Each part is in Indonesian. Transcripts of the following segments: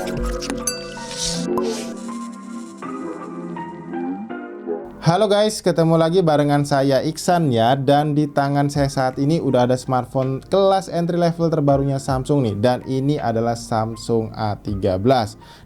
Halo guys, ketemu lagi barengan saya Iksan ya. Dan di tangan saya saat ini udah ada smartphone kelas entry level terbarunya Samsung nih. Dan ini adalah Samsung A13.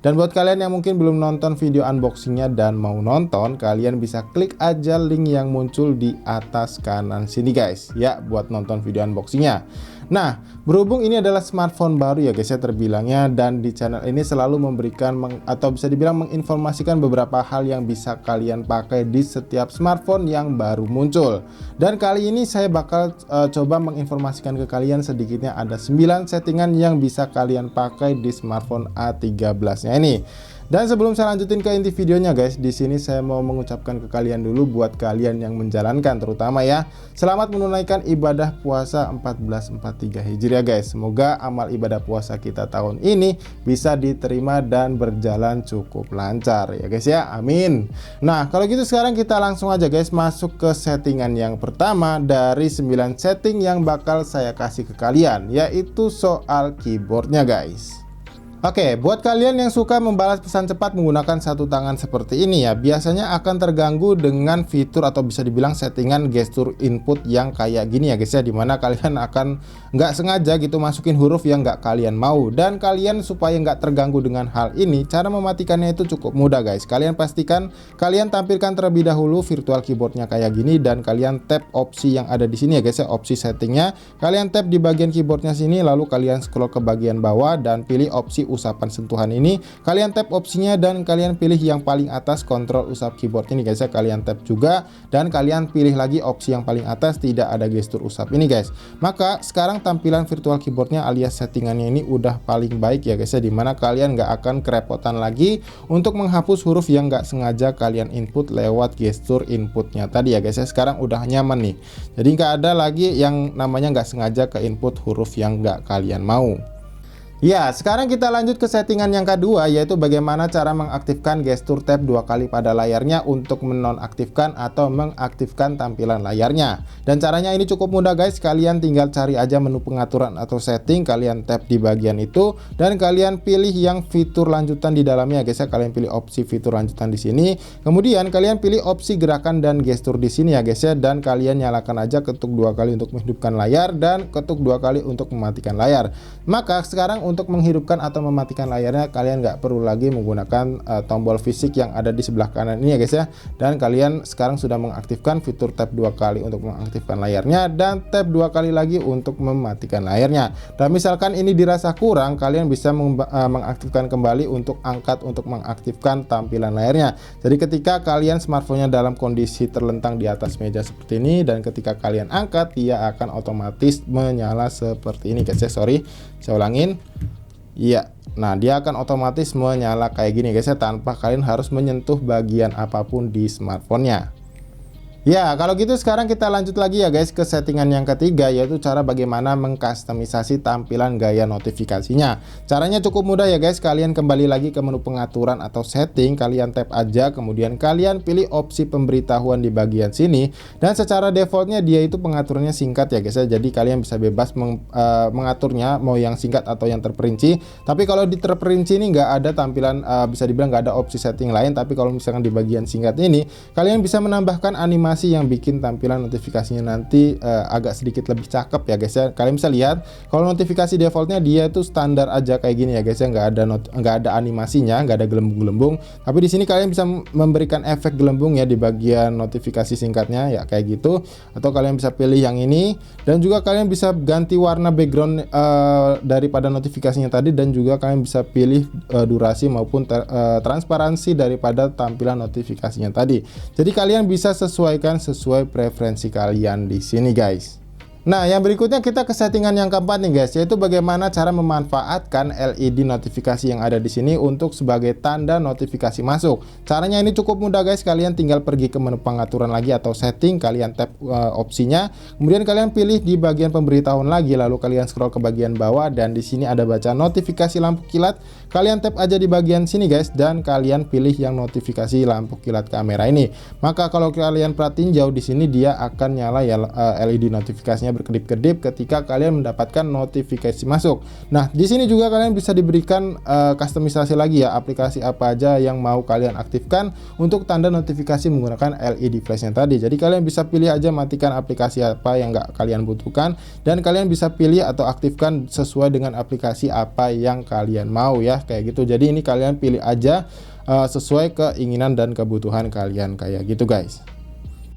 Dan buat kalian yang mungkin belum nonton video unboxingnya dan mau nonton, kalian bisa klik aja link yang muncul di atas kanan sini guys ya, buat nonton video unboxingnya. Nah, berhubung ini adalah smartphone baru ya guys ya terbilangnya, dan di channel ini selalu memberikan atau bisa dibilang menginformasikan beberapa hal yang bisa kalian pakai di setiap smartphone yang baru muncul. Dan kali ini saya bakal coba menginformasikan ke kalian sedikitnya ada 9 settingan yang bisa kalian pakai di smartphone A13-nya ini. Dan sebelum saya lanjutin ke inti videonya guys, di sini saya mau mengucapkan ke kalian dulu buat kalian yang menjalankan terutama ya, selamat menunaikan ibadah puasa 1443 Hijriah guys. Semoga amal ibadah puasa kita tahun ini bisa diterima dan berjalan cukup lancar ya guys ya, amin. Nah, kalau gitu sekarang kita langsung aja guys masuk ke settingan yang pertama dari 9 setting yang bakal saya kasih ke kalian, yaitu soal keyboardnya guys. Oke, buat kalian yang suka membalas pesan cepat menggunakan satu tangan seperti ini ya, biasanya akan terganggu dengan fitur atau bisa dibilang settingan gestur input yang kayak gini ya guys ya, dimana kalian akan nggak sengaja gitu masukin huruf yang nggak kalian mau. Dan kalian supaya nggak terganggu dengan hal ini, cara mematikannya itu cukup mudah guys. Kalian pastikan kalian tampilkan terlebih dahulu virtual keyboardnya kayak gini, dan kalian tap opsi yang ada di sini ya guys ya, opsi settingnya. Kalian tap di bagian keyboardnya sini, lalu kalian scroll ke bagian bawah dan pilih opsi usapan sentuhan ini. Kalian tap opsinya dan kalian pilih yang paling atas kontrol usap keyboard ini guys ya, kalian tap juga dan kalian pilih lagi opsi yang paling atas tidak ada gestur usap ini guys. Maka sekarang tampilan virtual keyboardnya alias settingannya ini udah paling baik ya guys ya, dimana kalian nggak akan kerepotan lagi untuk menghapus huruf yang nggak sengaja kalian input lewat gestur inputnya tadi ya guys ya. Sekarang udah nyaman nih, jadi nggak ada lagi yang namanya nggak sengaja ke input huruf yang nggak kalian mau. Ya, sekarang kita lanjut ke settingan yang kedua, yaitu bagaimana cara mengaktifkan gestur tap 2 kali pada layarnya untuk menonaktifkan atau mengaktifkan tampilan layarnya. Dan caranya ini cukup mudah guys, kalian tinggal cari aja menu pengaturan atau setting, kalian tap di bagian itu dan kalian pilih yang fitur lanjutan di dalamnya guys ya. Kalian pilih opsi fitur lanjutan di sini. Kemudian kalian pilih opsi gerakan dan gestur di sini ya guys ya, dan kalian nyalakan aja ketuk 2 kali untuk menghidupkan layar dan ketuk 2 kali untuk mematikan layar. Maka sekarang untuk menghidupkan atau mematikan layarnya kalian nggak perlu lagi menggunakan tombol fisik yang ada di sebelah kanan ini ya guys ya, dan kalian sekarang sudah mengaktifkan fitur tap 2 kali untuk mengaktifkan layarnya dan tap 2 kali lagi untuk mematikan layarnya. Dan misalkan ini dirasa kurang, kalian bisa mengaktifkan kembali untuk angkat untuk mengaktifkan tampilan layarnya. Jadi ketika kalian smartphone-nya dalam kondisi terlentang di atas meja seperti ini, dan ketika kalian angkat dia akan otomatis menyala seperti ini guys ya. Sorry, saya ulangin. Iya, nah dia akan otomatis menyala kayak gini guys ya, tanpa kalian harus menyentuh bagian apapun di smartphone-nya. Ya, kalau gitu sekarang kita lanjut lagi ya guys ke settingan yang ketiga, yaitu cara bagaimana mengkustomisasi tampilan gaya notifikasinya. Caranya cukup mudah ya guys, kalian kembali lagi ke menu pengaturan atau setting, kalian tap aja, kemudian kalian pilih opsi pemberitahuan di bagian sini, dan secara defaultnya dia itu pengaturannya singkat ya guys ya, jadi kalian bisa bebas mengaturnya mau yang singkat atau yang terperinci. Tapi kalau di terperinci ini nggak ada tampilan, bisa dibilang nggak ada opsi setting lain, tapi kalau misalkan di bagian singkat ini kalian bisa menambahkan animasi yang bikin tampilan notifikasinya nanti agak sedikit lebih cakep ya guys ya. Kalian bisa lihat kalau notifikasi defaultnya dia itu standar aja kayak gini ya guys ya, nggak ada animasinya, nggak ada gelembung-gelembung. Tapi di sini kalian bisa memberikan efek gelembung ya di bagian notifikasi singkatnya ya kayak gitu, atau kalian bisa pilih yang ini, dan juga kalian bisa ganti warna background daripada notifikasinya tadi, dan juga kalian bisa pilih durasi maupun transparansi daripada tampilan notifikasinya tadi. Jadi kalian bisa sesuai preferensi kalian di sini guys. Nah, yang berikutnya kita ke settingan yang keempat nih guys, yaitu bagaimana cara memanfaatkan LED notifikasi yang ada di sini untuk sebagai tanda notifikasi masuk. Caranya ini cukup mudah guys, kalian tinggal pergi ke menu pengaturan lagi atau setting, kalian tap opsinya, kemudian kalian pilih di bagian pemberitahuan lagi, lalu kalian scroll ke bagian bawah dan di sini ada baca notifikasi lampu kilat. Kalian tap aja di bagian sini guys, dan kalian pilih yang notifikasi lampu kilat kamera ini. Maka kalau kalian perhatiin jauh di sini dia akan nyala ya LED notifikasinya layarnya berkedip-kedip ketika kalian mendapatkan notifikasi masuk. Nah, di sini juga kalian bisa diberikan kustomisasi lagi ya, aplikasi apa aja yang mau kalian aktifkan untuk tanda notifikasi menggunakan LED flashnya tadi. Jadi kalian bisa pilih aja matikan aplikasi apa yang nggak kalian butuhkan, dan kalian bisa pilih atau aktifkan sesuai dengan aplikasi apa yang kalian mau ya, kayak gitu. Jadi ini kalian pilih aja sesuai keinginan dan kebutuhan kalian kayak gitu guys.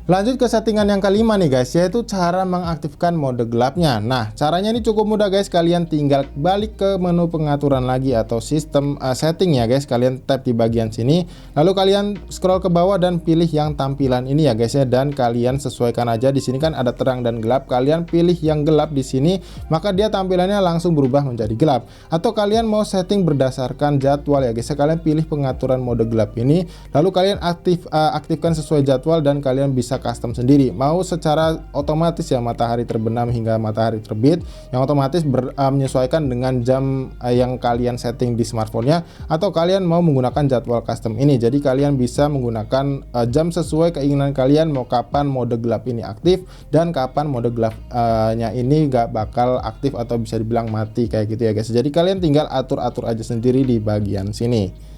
Lanjut ke settingan yang kelima nih guys, yaitu cara mengaktifkan mode gelapnya. Nah, caranya ini cukup mudah guys. Kalian tinggal balik ke menu pengaturan lagi atau sistem setting ya guys. Kalian tap di bagian sini, lalu kalian scroll ke bawah dan pilih yang tampilan ini ya guys ya. Dan kalian sesuaikan aja, di sini kan ada terang dan gelap. Kalian pilih yang gelap di sini, maka dia tampilannya langsung berubah menjadi gelap. Atau kalian mau setting berdasarkan jadwal ya guys. Kalian pilih pengaturan mode gelap ini, lalu kalian aktifkan sesuai jadwal dan kalian bisa custom sendiri. Mau secara otomatis ya, matahari terbenam hingga matahari terbit, yang otomatis menyesuaikan dengan jam yang kalian setting di smartphone-nya, atau kalian mau menggunakan jadwal custom ini. Jadi kalian bisa menggunakan jam sesuai keinginan kalian, mau kapan mode gelap ini aktif dan kapan mode gelapnya ini gak bakal aktif atau bisa dibilang mati kayak gitu ya guys. Jadi kalian tinggal atur-atur aja sendiri di bagian sini.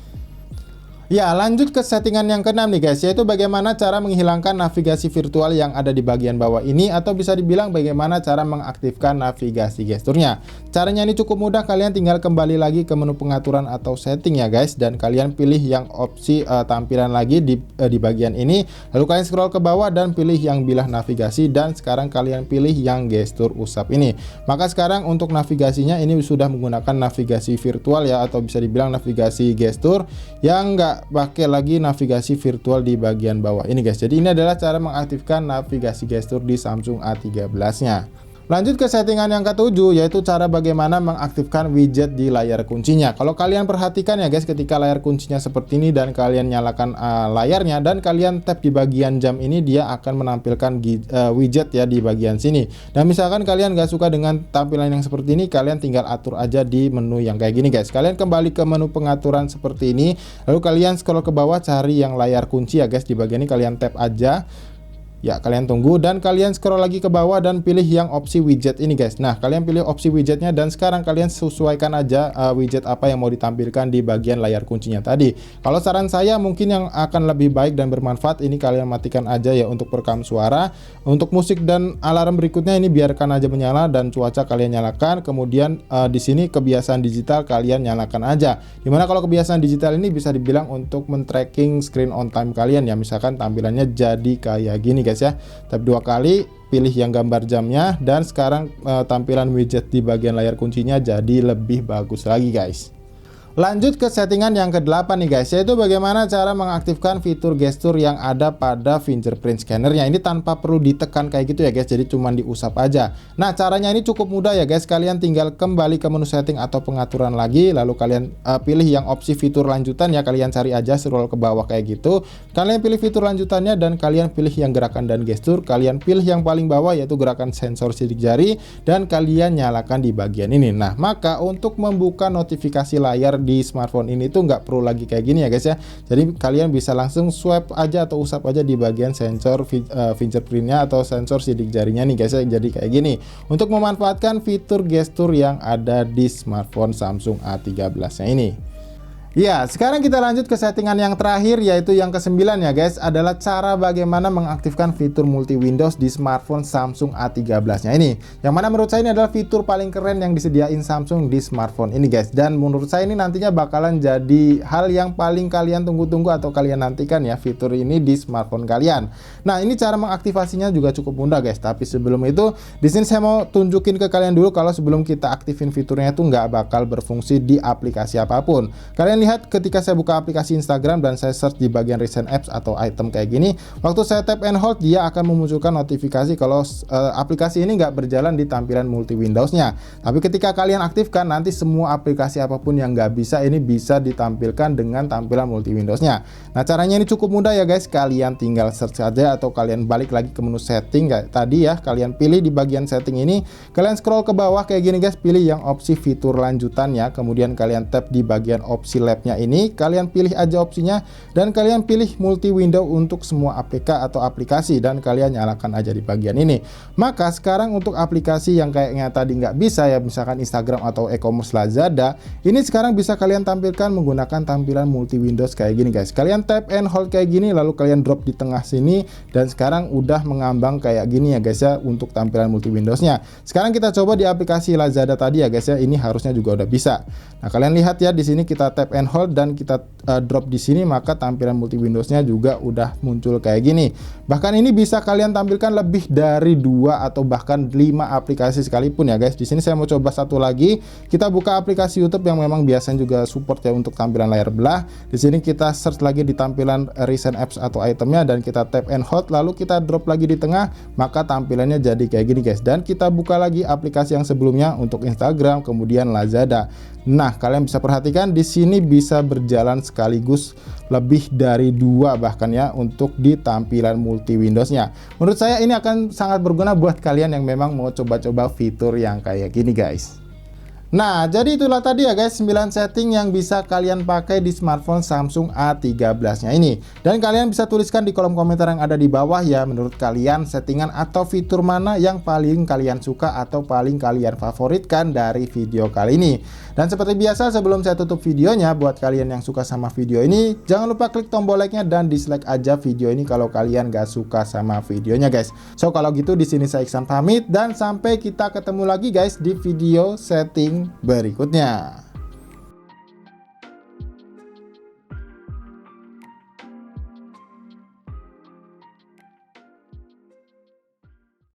Ya, lanjut ke settingan yang keenam nih guys, yaitu bagaimana cara menghilangkan navigasi virtual yang ada di bagian bawah ini, atau bisa dibilang bagaimana cara mengaktifkan navigasi gesturnya. Caranya ini cukup mudah, kalian tinggal kembali lagi ke menu pengaturan atau setting ya guys, dan kalian pilih yang opsi tampilan lagi di bagian ini, lalu kalian scroll ke bawah dan pilih yang bilah navigasi, dan sekarang kalian pilih yang gestur usap ini. Maka sekarang untuk navigasinya ini sudah menggunakan navigasi virtual ya, atau bisa dibilang navigasi gestur yang enggak pakai lagi navigasi virtual di bagian bawah ini guys. Jadi ini adalah cara mengaktifkan navigasi gestur di Samsung A13-nya. Lanjut ke settingan yang ketujuh, yaitu cara bagaimana mengaktifkan widget di layar kuncinya. Kalau kalian perhatikan ya guys, ketika layar kuncinya seperti ini dan kalian nyalakan layarnya dan kalian tap di bagian jam ini, dia akan menampilkan widget ya di bagian sini. Dan misalkan kalian gak suka dengan tampilan yang seperti ini, kalian tinggal atur aja di menu yang kayak gini guys. Kalian kembali ke menu pengaturan seperti ini, lalu kalian scroll ke bawah cari yang layar kunci ya guys. Di bagian ini kalian tap aja. Ya, kalian tunggu dan kalian scroll lagi ke bawah dan pilih yang opsi widget ini guys. Nah, kalian pilih opsi widgetnya dan sekarang kalian sesuaikan aja widget apa yang mau ditampilkan di bagian layar kuncinya tadi. Kalau saran saya mungkin yang akan lebih baik dan bermanfaat ini kalian matikan aja ya untuk perekam suara. Untuk musik dan alarm berikutnya ini biarkan aja menyala dan cuaca kalian nyalakan. Kemudian di sini kebiasaan digital kalian nyalakan aja. Dimana kalau kebiasaan digital ini bisa dibilang untuk men-tracking screen on time kalian ya. Misalkan tampilannya jadi kayak gini guys ya. Tap 2 kali, pilih yang gambar jamnya, dan sekarang tampilan widget di bagian layar kuncinya jadi lebih bagus lagi guys. Lanjut ke settingan yang ke-8 nih guys, yaitu bagaimana cara mengaktifkan fitur gestur yang ada pada fingerprint scannernya. Ini tanpa perlu ditekan kayak gitu ya guys, jadi cuman diusap aja. Nah, caranya ini cukup mudah ya guys. Kalian tinggal kembali ke menu setting atau pengaturan lagi, lalu kalian pilih yang opsi fitur lanjutan ya. Kalian cari aja, scroll ke bawah kayak gitu. Kalian pilih fitur lanjutannya dan kalian pilih yang gerakan dan gestur. Kalian pilih yang paling bawah yaitu gerakan sensor sidik jari dan kalian nyalakan di bagian ini. Nah, maka untuk membuka notifikasi layar di smartphone ini tuh nggak perlu lagi kayak gini ya guys ya. Jadi kalian bisa langsung swipe aja atau usap aja di bagian sensor fingerprintnya atau sensor sidik jarinya nih guys ya. Jadi kayak gini untuk memanfaatkan fitur gestur yang ada di smartphone Samsung A13-nya ini. Ya, sekarang kita lanjut ke settingan yang terakhir, yaitu yang ke-9 ya guys, adalah cara bagaimana mengaktifkan fitur multi Windows di smartphone Samsung A13-nya ini. Yang mana menurut saya ini adalah fitur paling keren yang disediain Samsung di smartphone ini guys. Dan menurut saya ini nantinya bakalan jadi hal yang paling kalian tunggu-tunggu atau kalian nantikan ya, fitur ini di smartphone kalian. Nah, ini cara mengaktifasinya juga cukup mudah guys. Tapi sebelum itu, di sini saya mau tunjukin ke kalian dulu kalau sebelum kita aktifin fiturnya itu nggak bakal berfungsi di aplikasi apapun. Kalian lihat ketika saya buka aplikasi Instagram dan saya search di bagian recent apps atau item kayak gini, waktu saya tap and hold dia akan memunculkan notifikasi kalau aplikasi ini nggak berjalan di tampilan multi Windows-nya. Tapi ketika kalian aktifkan, nanti semua aplikasi apapun yang nggak bisa ini bisa ditampilkan dengan tampilan multi Windows-nya. Nah, caranya ini cukup mudah ya guys. Kalian tinggal search saja atau kalian balik lagi ke menu setting kayak tadi ya. Kalian pilih di bagian setting ini, kalian scroll ke bawah kayak gini guys, pilih yang opsi fitur lanjutannya, kemudian kalian tap di bagian opsi tabnya ini, kalian pilih aja opsinya dan kalian pilih multi window untuk semua APK atau aplikasi dan kalian nyalakan aja di bagian ini. Maka sekarang untuk aplikasi yang kayaknya tadi nggak bisa ya, misalkan Instagram atau e-commerce Lazada, ini sekarang bisa kalian tampilkan menggunakan tampilan multi windows kayak gini guys. Kalian tap and hold kayak gini, lalu kalian drop di tengah sini dan sekarang udah mengambang kayak gini ya guys ya untuk tampilan multi windowsnya. Sekarang kita coba di aplikasi Lazada tadi ya guys ya, ini harusnya juga udah bisa. Nah kalian lihat ya di sini kita tap and hold dan kita drop di sini, maka tampilan multi windowsnya juga udah muncul kayak gini. Bahkan ini bisa kalian tampilkan lebih dari 2 atau bahkan 5 aplikasi sekalipun ya guys. Di sini saya mau coba satu lagi. Kita buka aplikasi YouTube yang memang biasanya juga support ya untuk tampilan layar belah. Di sini kita search lagi di tampilan recent apps atau itemnya dan kita tap and hold, lalu kita drop lagi di tengah, maka tampilannya jadi kayak gini guys. Dan kita buka lagi aplikasi yang sebelumnya untuk Instagram, kemudian Lazada. Nah, kalian bisa perhatikan di sini bisa berjalan sekaligus lebih dari 2 bahkan ya untuk di tampilan multi windowsnya. Menurut saya ini akan sangat berguna buat kalian yang memang mau coba-coba fitur yang kayak gini guys. Nah, jadi itulah tadi ya guys 9 setting yang bisa kalian pakai di smartphone Samsung A13-nya ini. Dan kalian bisa tuliskan di kolom komentar yang ada di bawah ya, menurut kalian settingan atau fitur mana yang paling kalian suka atau paling kalian favoritkan dari video kali ini. Dan seperti biasa sebelum saya tutup videonya, buat kalian yang suka sama video ini, jangan lupa klik tombol like-nya dan dislike aja video ini kalau kalian gak suka sama videonya guys. So kalau gitu di sini saya Iksan pamit dan sampai kita ketemu lagi guys di video setting berikutnya.